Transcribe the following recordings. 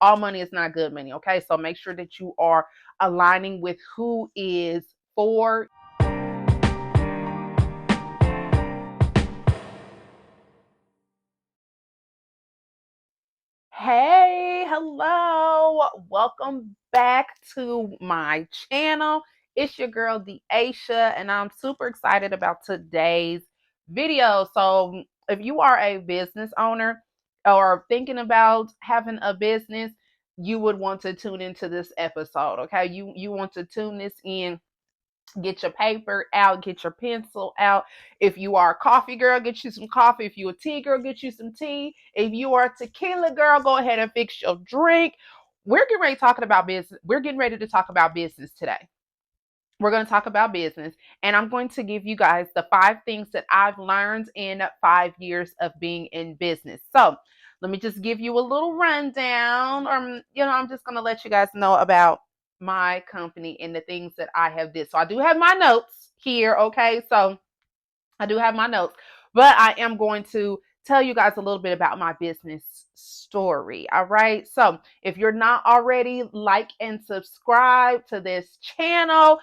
all money is not good money. Okay. So make sure that you are aligning with who is for. Hey, hello. Welcome back to my channel. It's your girl, Aisha, and I'm super excited about today's video. So, if you are a business owner or thinking about having a business, you would want to tune into this episode. Okay, you want to tune this in. Get your paper out, get your pencil out. If you are a coffee girl, get you some coffee. If you a tea girl, get you some tea. If you are a tequila girl, go ahead and fix your drink. We're getting ready talking about business. We're getting ready to talk about business today. We're going to talk about business, and I'm going to give you guys the 5 things that I've learned in 5 years of being in business. So let me just give you a little rundown, or I'm just going to let you guys know about my company and the things that I have did. So I do have my notes here, okay? So I do have my notes, but I am going to tell you guys a little bit about my business story. All right. So if you're not already, like and subscribe to this channel.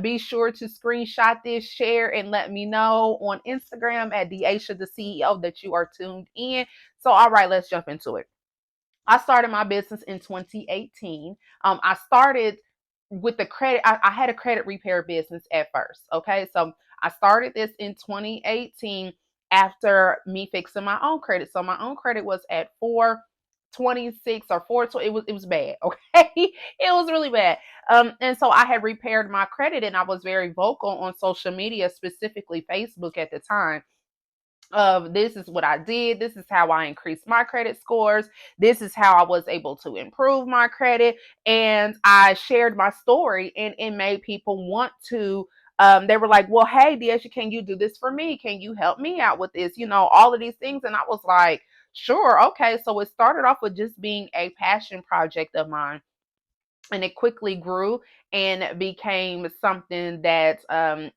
Be sure to screenshot this, share, and let me know on Instagram at Deasia, the CEO, that you are tuned in. So, all right, let's jump into it. I started my business in 2018. I started with the credit. I had a credit repair business at first. Okay. So I started this in 2018 after me fixing my own credit. So my own credit was at 426 or 420. It was bad. Okay. It was really bad. And so I had repaired my credit, and I was very vocal on social media, specifically Facebook at the time, of this is what I did. This is how I increased my credit scores. This is how I was able to improve my credit. And I shared my story, and it made people want to. They were like, well, hey, Deasia, can you do this for me? Can you help me out with this? All of these things. And I was like, sure. Okay. So it started off with just being a passion project of mine, and it quickly grew and became something that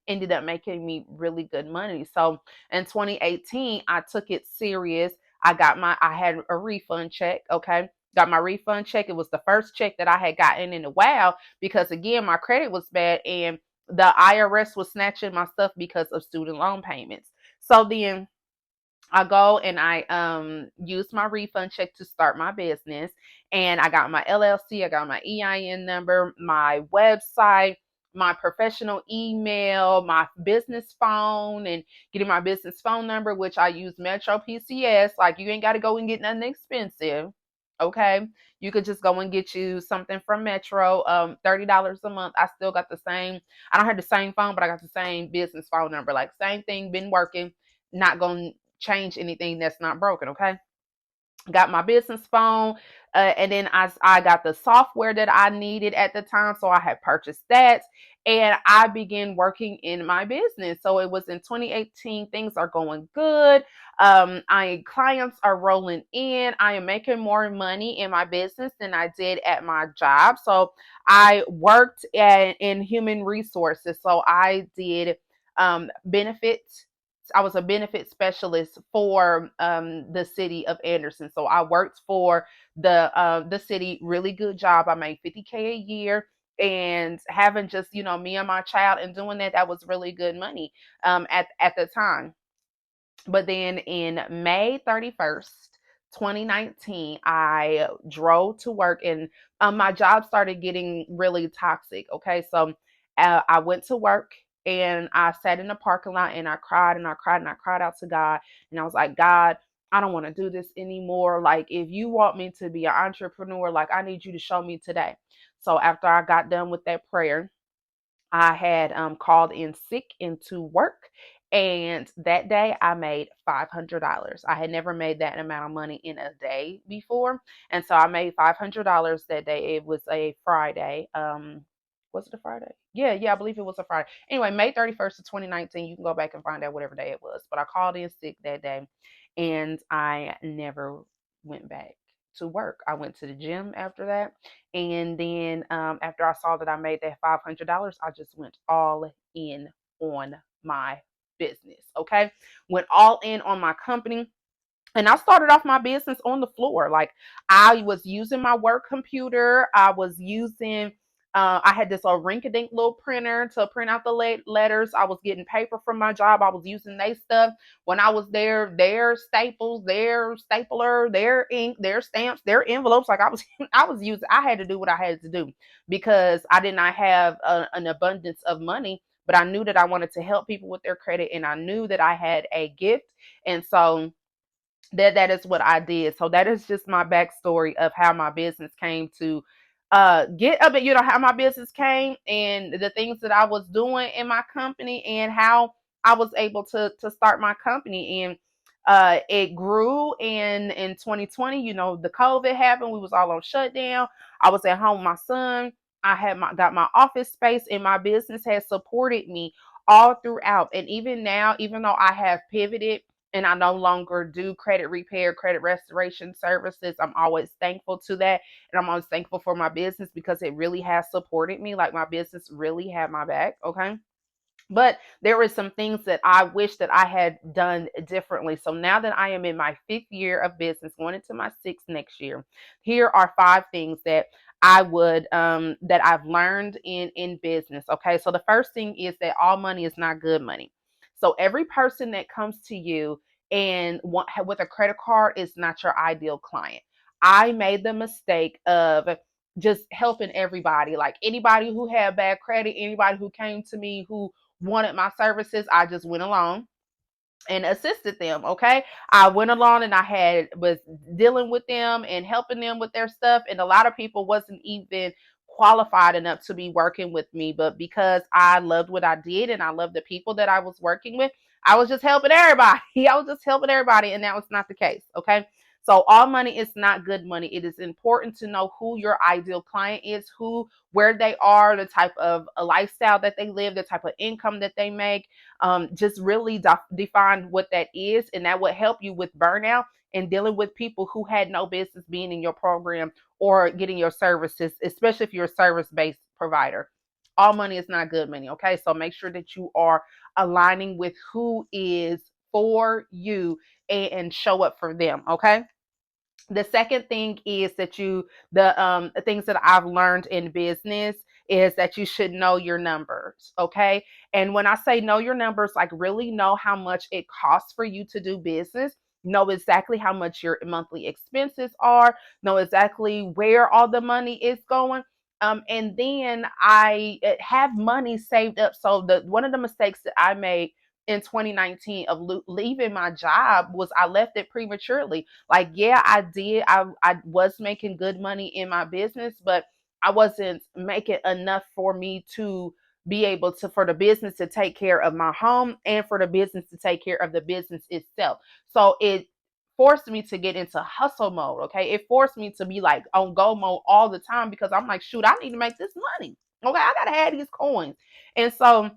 ended up making me really good money. So in 2018, I took it serious. I had a refund check. Okay. Got my refund check. It was the first check that I had gotten in a while, because again, my credit was bad, and the IRS was snatching my stuff because of student loan payments. So then I go and I use my refund check to start my business, and I got my LLC, I got my EIN number, my website, my professional email, my business phone, and getting my business phone number, which I use Metro PCS. Like, you ain't got to go and get nothing expensive. Okay, you could just go and get you something from Metro, $30 a month. I still got the same. I don't have the same phone, but I got the same business phone number. Like, same thing, been working, not going to change anything that's not broken. Okay, got my business phone, and then I got the software that I needed at the time, so I had purchased that, and I began working in my business. So it was in 2018. Things are going good. I Clients are rolling in. I am making more money in my business than I did at my job. So I worked in human resources. So I did benefits. I was a benefit specialist for the city of Anderson. So I worked for the city. Really good job. I made 50K a year, and having just me and my child and doing that, that was really good money at the time. But then in May 31st, 2019, I drove to work, and my job started getting really toxic. Okay, so I went to work, and I sat in the parking lot, and I cried and I cried and I cried out to God. And I was like, God, I don't want to do this anymore. Like, if you want me to be an entrepreneur, like, I need you to show me today. So after I got done with that prayer, I had called in sick into work. And that day I made $500. I had never made that amount of money in a day before. And so I made $500 that day. It was a Friday. Was it a Friday? Yeah, I believe it was a Friday. Anyway, May 31st of 2019. You can go back and find out whatever day it was. But I called in sick that day, and I never went back to work. I went to the gym after that. And then after I saw that I made that $500, I just went all in on my business. Okay. Went all in on my company. And I started off my business on the floor. Like, I was using my work computer. I was using, I had this rink-a-dink little printer to print out the letters. I was getting paper from my job. I was using their stuff. When I was there, their staples, their stapler, their ink, their stamps, their envelopes. Like, I was, I was using, I had to do what I had to do because I did not have an abundance of money. But I knew that I wanted to help people with their credit, and I knew that I had a gift. And so that is what I did. So that is just my backstory of how my business came to get up and how my business came and the things that I was doing in my company and how I was able to start my company. And it grew in 2020, the COVID happened. We was all on shutdown. I was at home with my son. I had got my office space, and my business has supported me all throughout. And even now, even though I have pivoted and I no longer do credit repair, credit restoration services, I'm always thankful to that. And I'm always thankful for my business because it really has supported me. Like, my business really had my back. Okay. But there were some things that I wish that I had done differently. So now that I am in my 5th year of business, going into my 6th next year, here are 5 things that I would that I've learned in business. Okay, so the first thing is that all money is not good money. So every person that comes to you and with a credit card is not your ideal client. I made the mistake of just helping everybody, like anybody who had bad credit, anybody who came to me who wanted my services, I just went along and assisted them. Okay, I went along and was dealing with them and helping them with their stuff, and a lot of people wasn't even qualified enough to be working with me, but because I loved what I did and I loved the people that I was working with, I was just helping everybody. I was just helping everybody, and that was not the case. Okay, so all money is not good money. It is important to know who your ideal client is, where they are, the type of a lifestyle that they live, the type of income that they make. Just really define what that is, and that will help you with burnout and dealing with people who had no business being in your program or getting your services, especially if you're a service-based provider. All money is not good money. Okay, so make sure that you are aligning with who is for you and show up for them. Okay. The second thing is that the things that I've learned in business is that you should know your numbers. Okay, and when I say know your numbers, like really know how much it costs for you to do business, know exactly how much your monthly expenses are, know exactly where all the money is going. And then I have money saved up. So the one of the mistakes that I made in 2019 of leaving my job was I left it prematurely. Like, yeah, I did. I was making good money in my business, but I wasn't making enough for me to be able to, for the business to take care of my home and for the business to take care of the business itself. So it forced me to get into hustle mode. Okay. It forced me to be like on go mode all the time because I'm like, shoot, I need to make this money. Okay. I got to have these coins. And so,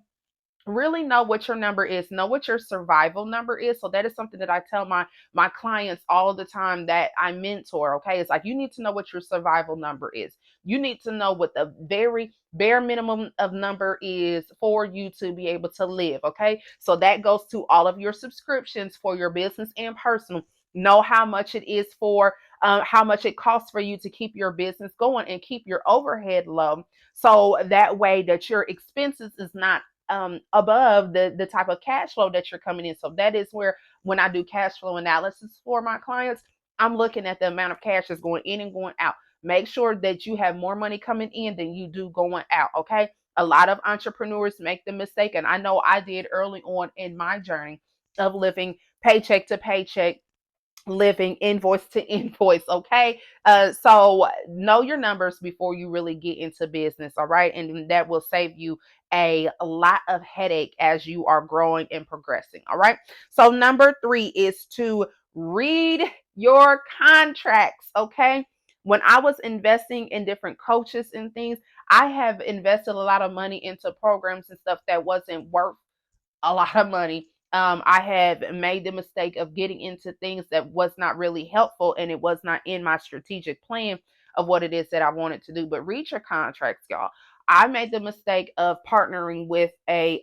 really know what your number is, know what your survival number is. So that is something that I tell my clients all the time that I mentor. Okay, it's like you need to know what your survival number is. You need to know what the very bare minimum of number is for you to be able to live. Okay, so that goes to all of your subscriptions for your business and personal. Know how much it is for how much it costs for you to keep your business going and keep your overhead low, so that way that your expenses is not above the type of cash flow that you're coming in. So that is where, when I do cash flow analysis for my clients, I'm looking at the amount of cash that's going in and going out. Make sure that you have more money coming in than you do going out. Okay. A lot of entrepreneurs make the mistake, and I know I did early on in my journey of living paycheck to paycheck, living invoice to invoice. Okay, so know your numbers before you really get into business. All right, and that will save you a lot of headache as you are growing and progressing. All right, so number 3 is to read your contracts. Okay, when I was investing in different coaches and things, I have invested a lot of money into programs and stuff that wasn't worth a lot of money. I have made the mistake of getting into things that was not really helpful, and it was not in my strategic plan of what it is that I wanted to do. But read your contracts, y'all. I made the mistake of partnering with a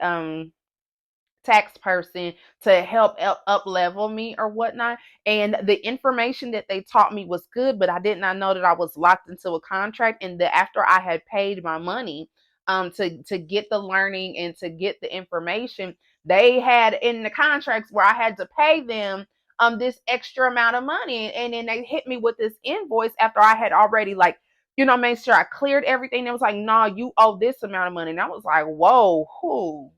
tax person to help up level me or whatnot. And the information that they taught me was good, but I did not know that I was locked into a contract. And that after I had paid my money to get the learning and to get the information, they had in the contracts where I had to pay them this extra amount of money. And then they hit me with this invoice after I had already like, made sure I cleared everything. It was like, no, you owe this amount of money. And I was like, whoa, who?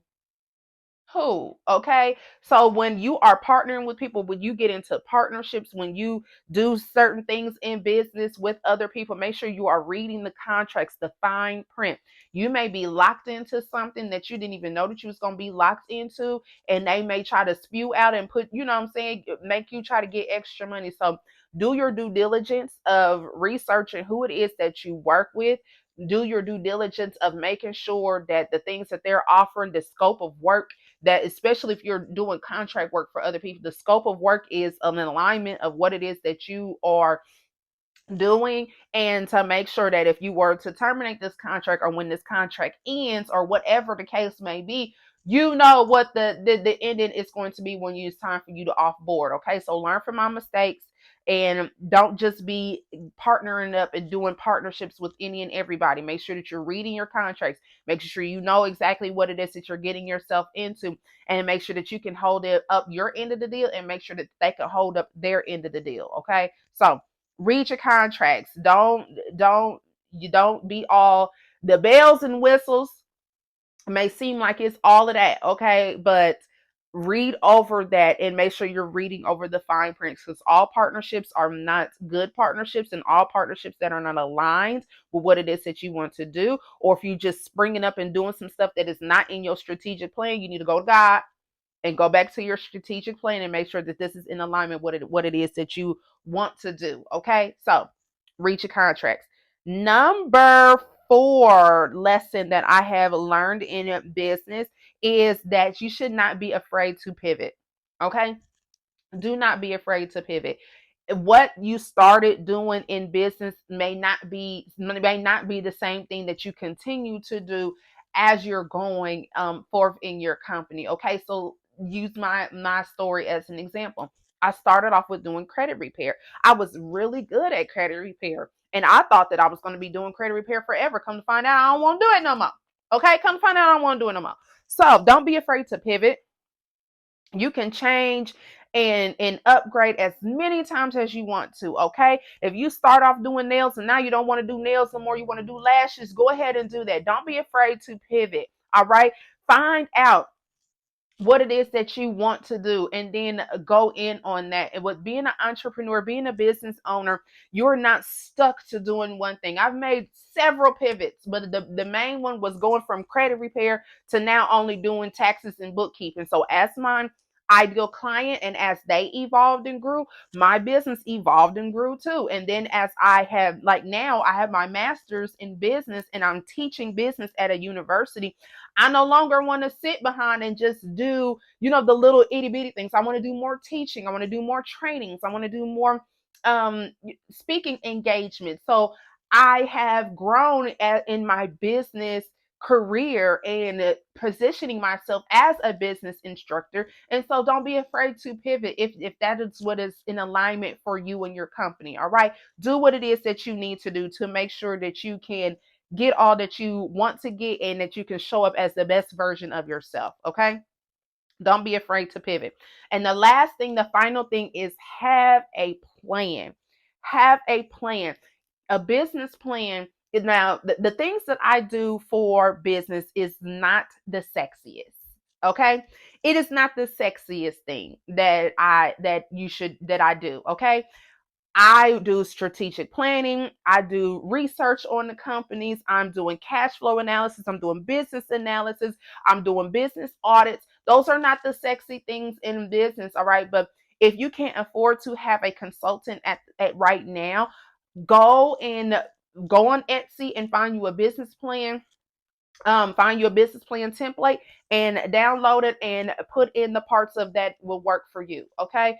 Okay. So when you are partnering with people, when you get into partnerships, when you do certain things in business with other people, make sure you are reading the contracts, the fine print. You may be locked into something that you didn't even know that you was going to be locked into, and they may try to spew out and put, what I'm saying, make you try to get extra money. So do your due diligence of researching who it is that you work with. Do your due diligence of making sure that the things that they're offering, the scope of work, that especially if you're doing contract work for other people, the scope of work is an alignment of what it is that you are doing, and to make sure that if you were to terminate this contract or when this contract ends or whatever the case may be, you know what the ending is going to be when it's time for you to off board. Okay, so learn from my mistakes and don't just be partnering up and doing partnerships with any and everybody. Make sure that you're reading your contracts, make sure you know exactly what it is that you're getting yourself into, and make sure that you can hold it up your end of the deal and make sure that they can hold up their end of the deal. Okay, so read your contracts. Don't be all the bells and whistles. It may seem like it's all of that, okay? But read over that and make sure you're reading over the fine prints, because all partnerships are not good partnerships, and all partnerships that are not aligned with what it is that you want to do, or if you just springing up and doing some stuff that is not in your strategic plan, you need to go to God and go back to your strategic plan and make sure that this is in alignment with what it is that you want to do. Okay, so read your contracts. Number 4 lesson that I have learned in business is that you should not be afraid to pivot. Okay, do not be afraid to pivot. What you started doing in business may not be the same thing that you continue to do as you're going forth in your company. Okay, so use my story as an example. I started off with doing credit repair. I was really good at credit repair, and I thought that I was going to be doing credit repair forever. Come to find out, I don't want to do it no more. Okay, come to find out, I don't want to do it no more. So don't be afraid to pivot. You can change and upgrade as many times as you want to. Okay, if you start off doing nails and now you don't want to do nails no more, you want to do lashes, go ahead and do that. Don't be afraid to pivot. All right, find out what it is that you want to do and then go in on that. And with being an entrepreneur, being a business owner, you're not stuck to doing one thing. I've made several pivots, but the main one was going from credit repair to now only doing taxes and bookkeeping. So as my ideal client and as they evolved and grew, my business evolved and grew too. And then as I have, like, now I have my master's in business and I'm teaching business at a university. I no longer want to sit behind and just do, the little itty bitty things. I want to do more teaching. I want to do more trainings. I want to do more um, speaking engagements. So I have grown in my business career and positioning myself as a business instructor. And so don't be afraid to pivot if that is what is in alignment for you and your company. All right. Do what it is that you need to do to make sure that you can get all that you want to get and that you can show up as the best version of yourself. Okay. Don't be afraid to pivot. And the last thing, the final thing is have a plan. Have a plan, a business plan. Now, the things that I do for business is not the sexiest. Okay. It is not the sexiest thing that I do. Okay. I do strategic planning. I do research on the companies. I'm doing cash flow analysis. I'm doing business analysis. I'm doing business audits. Those are not the sexy things in business, all right? But if you can't afford to have a consultant at right now, go and go on Etsy and find you a business plan. Find your business plan template and download it and put in the parts of that will work for you. Okay.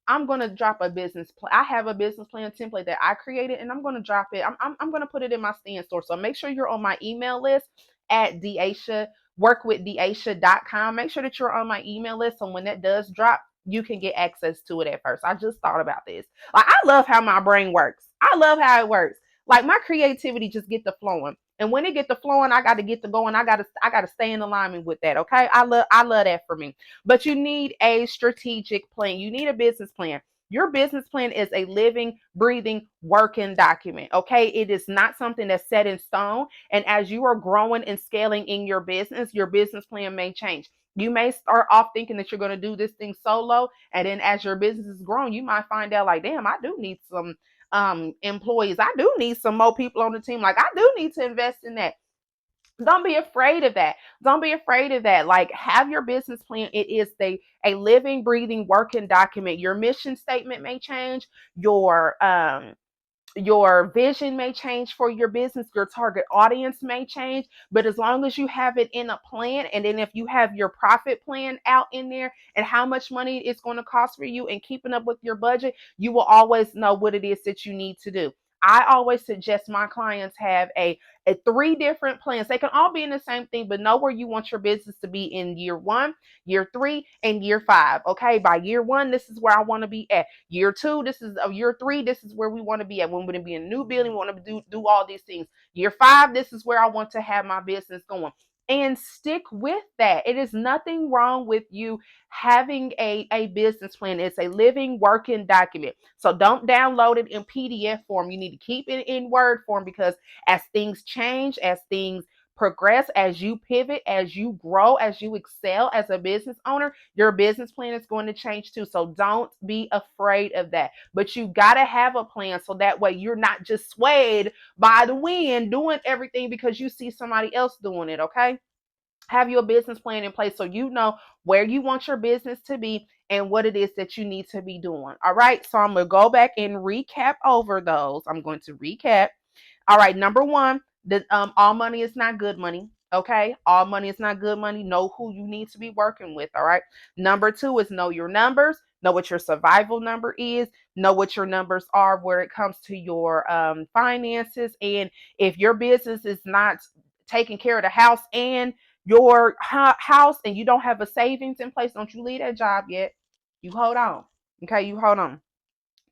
I'm going to drop a business plan. I have a business plan template that I created and I'm going to drop it. I'm going to put it in my stand store. So make sure you're on my email list at Deasia workwithdeasia.com. Make sure that you're on my email list. So when that does drop, you can get access to it at first. I just thought about this. Like, I love how my brain works. I love how it works. Like, my creativity just get the flowing. And when it get the flowing, I got to get the going. I gotta stay in alignment with that. Okay. I love that for me. But you need a strategic plan. You need a business plan. Your business plan is a living, breathing, working document. Okay. It is not something that's set in stone. And as you are growing and scaling in your business plan may change. You may start off thinking that you're going to do this thing solo. And then as your business is growing, you might find out like, damn, I do need some employees. I do need some more people on the team. Like, I do need to invest in that. Don't be afraid of that. Don't be afraid of that. Like, have your business plan. It is a living, breathing, working document. Your mission statement may change. Your vision may change for your business. Your target audience may change. But as long as you have it in a plan, and then if you have your profit plan out in there and how much money it's going to cost for you and keeping up with your budget, you will always know what it is that you need to do. I always suggest my clients have a three different plans. They can all be in the same thing, but know where you want your business to be in year 1, year 3, and year 5. Okay, by year 1, this is where I want to be at. Year 2, this is year 3, this is where we want to be at. When we're going to be in a new building, we want to do all these things. Year 5, this is where I want to have my business going. And stick with that. It is nothing wrong with you having a business plan. It's a living, working document. So don't download it in PDF form. You need to keep it in Word form, because as things change, as things progress, as you pivot, as you grow, as you excel as a business owner, your business plan is going to change too. So don't be afraid of that. But you got to have a plan, so that way you're not just swayed by the wind doing everything because you see somebody else doing it. Okay. Have your business plan in place so you know where you want your business to be and what it is that you need to be doing. All right. So I'm going to go back and recap over those. I'm going to recap. All right, number one, all money is not good money. Okay, all money is not good money. Know who you need to be working with. All right. Number two is know your numbers. Know what your survival number is. Know what your numbers are where it comes to your finances. And if your business is not taking care of the house and your house, and you don't have a savings in place, don't you leave that job yet. You hold on. Okay, you hold on.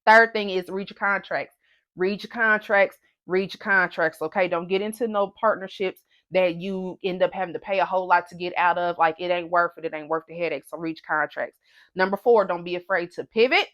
Third thing is read your contracts. Read your contracts. Read your contracts. Okay. Don't get into no partnerships that you end up having to pay a whole lot to get out of. Like, it ain't worth it. It ain't worth the headache. So read your contracts. Number four, don't be afraid to pivot.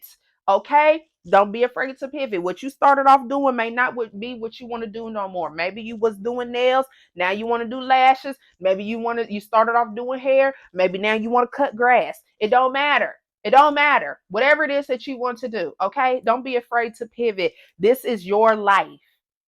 Okay. Don't be afraid to pivot. What you started off doing may not be what you want to do no more. Maybe you was doing nails. Now you want to do lashes. Maybe you started off doing hair. Maybe now you want to cut grass. It don't matter. It don't matter. Whatever it is that you want to do, okay? Don't be afraid to pivot. This is your life.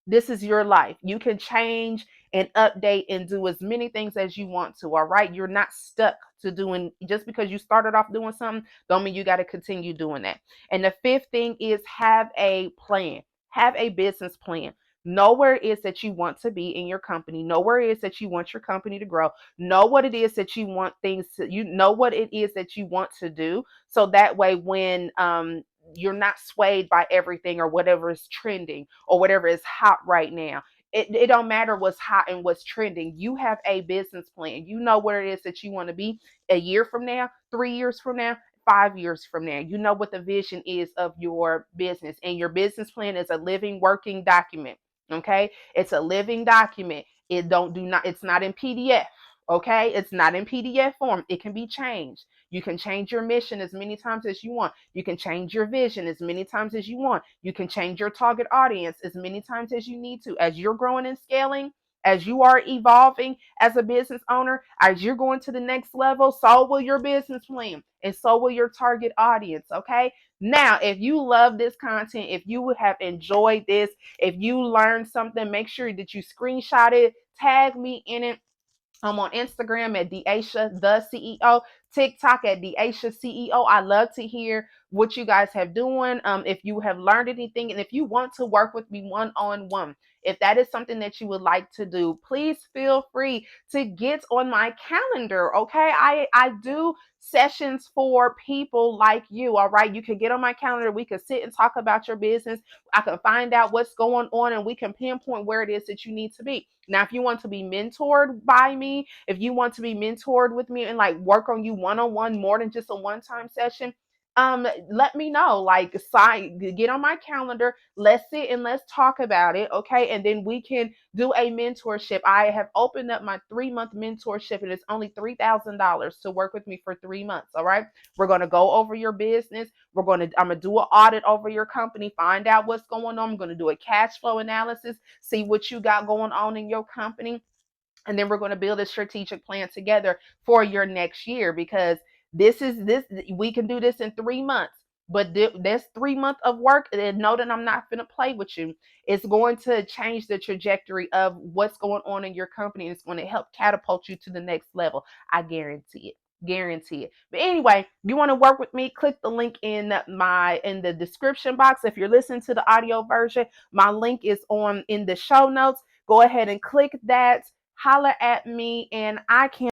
This is your life. You can change and update and do as many things as you want to, all right? You're not stuck to doing, just because you started off doing something, don't mean you got to continue doing that. And the fifth thing is have a plan. Have a business plan. Know where it is that you want to be in your company. Know where it is that you want your company to grow. Know what it is that you want things to, you know what it is that you want to do. So that way, when you're not swayed by everything or whatever is trending or whatever is hot right now. It don't matter what's hot and what's trending. You have a business plan. You know where it is that you want to be a year from now, 3 years from now, 5 years from now. You know what the vision is of your business, and your business plan is a living, working document. Okay, it's a living document. It's not in PDF. Okay, it's not in PDF form. It can be changed. You can change your mission as many times as you want. You can change your vision as many times as you want. You can change your target audience as many times as you need to. As you're growing and scaling, as you are evolving as a business owner, as you're going to the next level, so will your business plan and so will your target audience. Okay. Now, if you love this content, if you have enjoyed this, if you learned something, make sure that you screenshot it, tag me in it. I'm on Instagram at Deasia the CEO, TikTok at Deasia CEO. I love to hear what you guys have doing, if you have learned anything, and if you want to work with me one-on-one, if that is something that you would like to do, please feel free to get on my calendar. Okay, I do sessions for people like you. All right, you can get on my calendar. We can sit and talk about your business. I can find out what's going on, and we can pinpoint where it is that you need to be. Now, if you want to be mentored by me, if you want to be mentored with me and like work on you one-on-one more than just a one-time session, let me know. Like, get on my calendar. Let's sit and let's talk about it. Okay, and then we can do a mentorship. I have opened up my 3-month mentorship, and it's only $3,000 to work with me for 3 months. All right, we're going to go over your business. I'm gonna do an audit over your company, find out what's going on. I'm going to do a cash flow analysis, see what you got going on in your company, and then we're going to build a strategic plan together for your next year, because this we can do this in 3 months. But this 3 month of work, and know that I'm not going to play with you. It's going to change the trajectory of what's going on in your company. It's going to help catapult you to the next level. I guarantee it. Guarantee it. But anyway, you want to work with me, click the link in the description box. If you're listening to the audio version, my link is on in the show notes. Go ahead and click that, holler at me, and I can